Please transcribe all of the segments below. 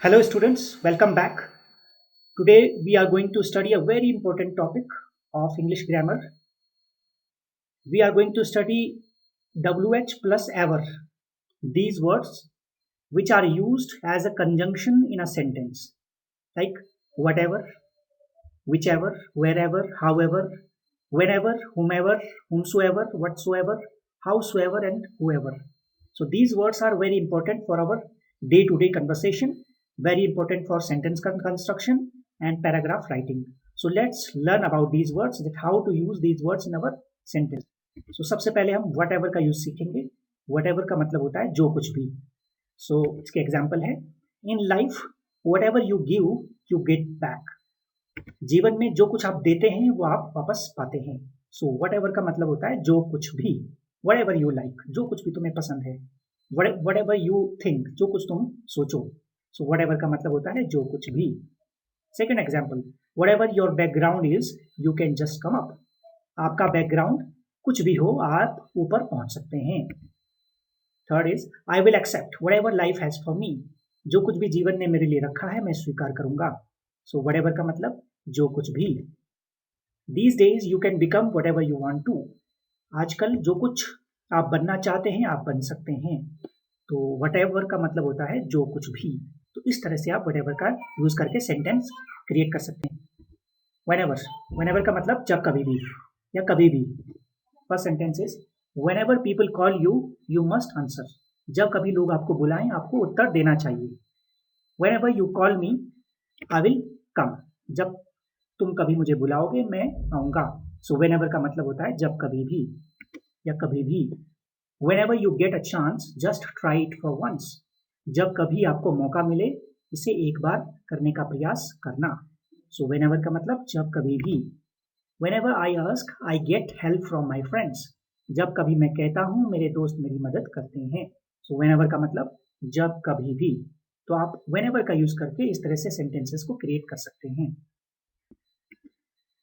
Hello, students. Welcome back. Today, we are going to study a very important topic of English grammar. We are going to study WH plus ever. These words which are used as a conjunction in a sentence, like whatever, whichever, wherever, however, whenever, whomever, whomsoever, whatsoever, howsoever, and whoever. So these words are very important for our day-to-day conversation, very important for sentence construction and paragraph writing. So let's learn about these words, that how to use these words in our sentence. So सबसे पहले हम whatever का use सीखेंगे. whatever का मतलब होता है जो कुछ भी. So इसके एग्जाम्पल है, in life whatever you give you get back. जीवन में जो कुछ आप देते हैं वो आप वापस पाते हैं. सो वट एवर का मतलब होता है जो कुछ भी. वट एवर यू लाइक, जो कुछ भी तुम्हें पसंद है. वट एवर यू थिंक, जो कुछ तुम सोचो. सो वट एवर का मतलब होता है जो कुछ भी. Second example, whatever your background is you can just come up. आपका बैकग्राउंड कुछ भी हो, आप ऊपर पहुंच सकते हैं. Third is I will accept whatever life has for me. जो कुछ भी जीवन ने मेरे लिए रखा है मैं स्वीकार करूंगा. सो वट एवर का मतलब जो कुछ भी. These days you can become whatever you want to. आजकल जो कुछ आप बनना चाहते हैं आप बन सकते हैं. तो whatever का मतलब होता है जो कुछ भी. तो इस तरह से आप whatever का यूज करके सेंटेंस क्रिएट कर सकते हैं. Whenever, whenever का मतलब जब कभी भी या कभी भी. First sentence is whenever people call you you must answer. जब कभी लोग आपको बुलाएं आपको उत्तर देना चाहिए. Whenever you call me I will come. जब तुम कभी मुझे बुलाओगे मैं आऊंगा. सो वेन एवर का मतलब होता है जब कभी भी या कभी भी. Whenever you get a chance just try it for once. जब कभी आपको मौका मिले इसे एक बार करने का प्रयास करना. सो वेन एवर का मतलब जब कभी भी. When ever I ask I get help from my friends. जब कभी मैं कहता हूँ मेरे दोस्त मेरी मदद करते हैं. सो वेन एवर का मतलब जब कभी भी. तो आप वेन एवर का यूज करके इस तरह से सेंटेंसेस को क्रिएट कर सकते हैं.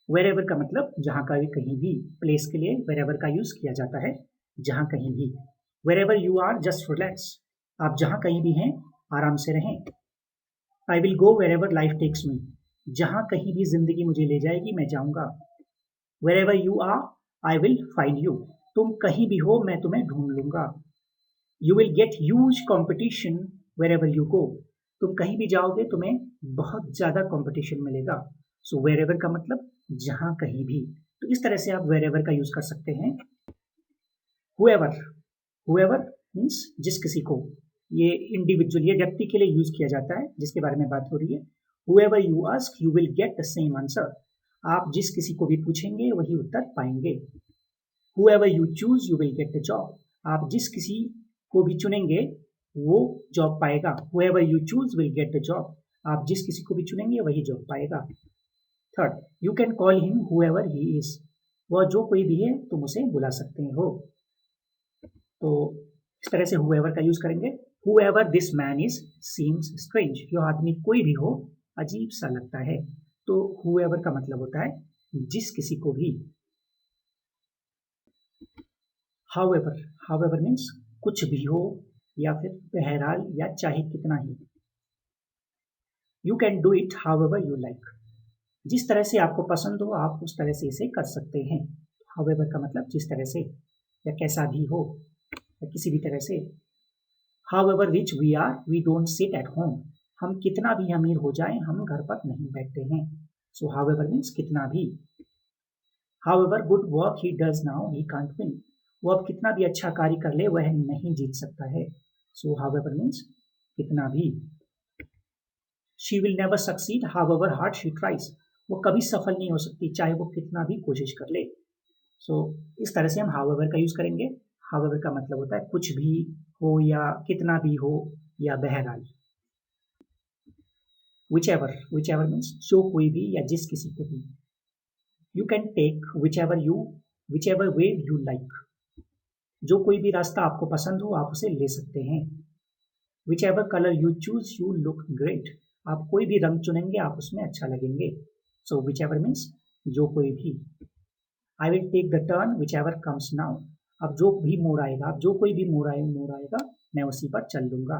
वेरेवर का मतलब जहां का भी कहीं भी. प्लेस के लिए वेरेवर का यूज किया जाता है, जहां कहीं भी. Wherever you are just relax. आप जहां कहीं भी हैं आराम से रहें. I will go wherever life takes me. जहां कहीं भी जिंदगी मुझे ले जाएगी मैं जाऊंगा. Wherever you are I will find you. तुम कहीं भी हो मैं तुम्हें ढूंढ लूंगा. You will get huge competition wherever you go. तुम कहीं भी जाओगे तुम्हें बहुत ज्यादा कॉम्पिटिशन मिलेगा. सो वेरेवर का मतलब जहां कहीं भी. तो इस तरह से आप वेरेवर का यूज कर सकते हैं. हुएवर, हुएवर मीन्स जिस किसी को. ये इंडिविजुअल, ये व्यक्ति के लिए यूज किया जाता है जिसके बारे में बात हो रही है. Whoever you ask you will get the same answer. आप जिस किसी को भी पूछेंगे वही उत्तर पाएंगे. Whoever you choose you will get the job. आप जिस किसी को भी चुनेंगे वो जॉब पाएगा. Whoever you choose will get the job. आप जिस किसी को भी चुनेंगे वही जॉब पाएगा. Third, you can call him whoever he is. वह जो कोई भी है तुम उसे बुला सकते हो. तो इस तरह से हुएवर का यूज करेंगे. Whoever this man is seems strange. जो आदमी कोई भी हो अजीब सा लगता है. तो हुएवर का मतलब होता है जिस किसी को भी. हाउएवर, हाउएवर मीन्स कुछ भी हो या फिर बहरहाल या चाहे कितना ही. You can do it however you like. जिस तरह से आपको पसंद हो आप उस तरह से इसे कर सकते हैं. हाउएवर का मतलब जिस तरह से या कैसा भी हो या किसी भी तरह से. However rich we are we don't sit at home. हम कितना भी अमीर हो जाएं हम घर पर नहीं बैठते हैं. सो हाउएवर मीन्स कितना भी. However good work he does now he can't win. वो अब कितना भी अच्छा कार्य कर ले वह नहीं जीत सकता है. सो हाउएवर मीन्स कितना भी. She will never succeed however hard she tries. वो कभी सफल नहीं हो सकती चाहे वो कितना भी कोशिश कर ले. सो इस तरह से हम हाउएवर का यूज करेंगे. हाउएवर का मतलब होता है कुछ भी हो या कितना भी हो या बहरहाल. Whichever, whichever means जो कोई भी या जिस किसी को भी. You can take whichever way you like. जो कोई भी रास्ता आपको पसंद हो आप उसे ले सकते हैं. Which ever colour you choose you look great. आप कोई भी रंग चुनेंगे आप उसमें अच्छा लगेंगे. सो विच एवर मीन्स जो कोई भी. I will take the turn whichever comes now. अब जो भी मोड़ आएगा, अब जो कोई भी मोड़ आएगा मैं उसी पर चल लूंगा.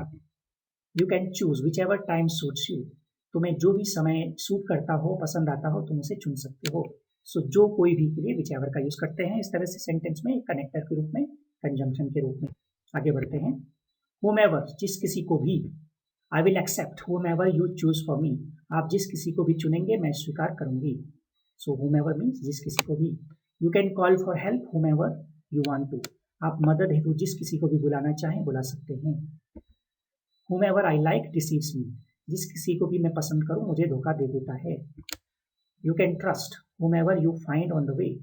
You can choose which ever time suits you, तुम्हें जो भी समय सूट करता हो, पसंद आता हो, तुम उसे चुन सकते हो। सो जो कोई भी के लिए विच एवर का यूज करते हैं इस तरह से सेंटेंस में, कनेक्टर के रूप में, कंजंक्शन के रूप में। आगे बढ़ते हैं। whomever, जिस किसी को भी। I will accept whomever you choose for me, आप जिस किसी को भी चुनेंगे मैं स्वीकार करूंगी। सो whomever मीन्स जिस किसी को भी। You can call for help whomever you want to, आप मदद हेतु जिस किसी को भी बुलाना चाहें बुला सकते हैं। whomever I like deceives me, जिस किसी को भी मैं पसंद करूं मुझे धोखा दे देता है। You can trust whomever you find on the way,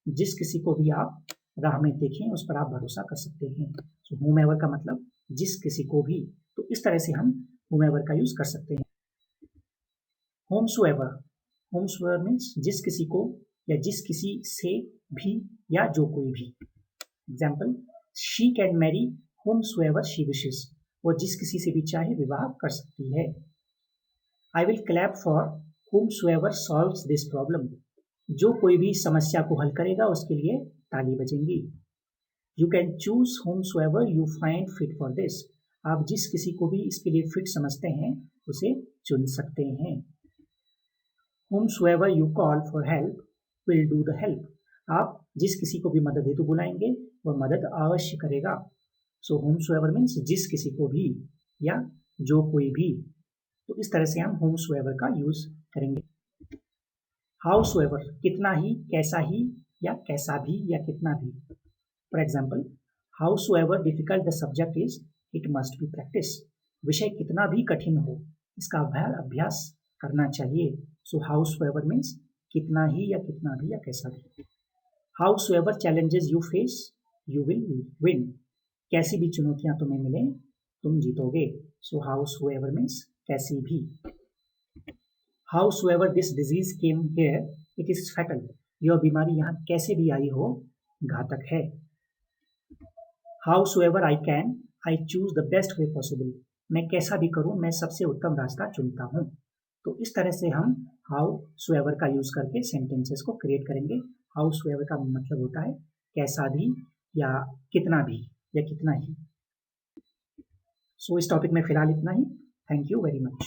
जिस किसी को भी आप राह में देखें उस पर आप भरोसा कर सकते हैं। सो whomever का मतलब जिस किसी को भी, तो इस तरह से हम whomever का यूज कर सकते हैं। whomsoever, whomsoever मीन्स जिस किसी को या जिस किसी से भी या जो कोई भी। Example, she can marry whomsoever she wishes, वो जिस किसी से भी चाहे विवाह कर सकती है। I will clap for whomsoever solves this problem, जो कोई भी समस्या को हल करेगा उसके लिए ताली बजेंगी। You can choose whomsoever you find fit for this, आप जिस किसी को भी इसके लिए फिट समझते हैं उसे चुन सकते हैं। whomsoever you call for help will do the help, आप जिस किसी को भी मदद हेतु बुलाएंगे वह मदद अवश्य करेगा। सो whomsoever मीन्स जिस किसी को भी या जो कोई भी, तो इस तरह से हम whomsoever का यूज करेंगे। howsoever, कितना ही, कैसा ही या कैसा भी या कितना भी। For example, howsoever difficult the subject is, it must be practice, विषय कितना भी कठिन हो इसका अभ्यास करना चाहिए। सो howsoever मीन्स कितना ही या कितना भी या कैसा भी। howsoever challenges you face, you will win, कैसी भी चुनौतियां तुम्हें मिले तुम जीतोगे। सो howsoever मीन्स कैसी भी। howsoever this disease came here, it is fatal, यह बीमारी यहाँ कैसे भी आई हो घातक है। howsoever I can, I choose the best way possible, मैं कैसा भी करूं मैं सबसे उत्तम रास्ता चुनता हूं। तो इस तरह से हम howsoever का यूज करके सेंटेंसेस को क्रिएट करेंगे। howsoever का मतलब होता है कैसा भी या कितना भी या कितना ही। सो इस टॉपिक में फिलहाल इतना ही। Thank you very much.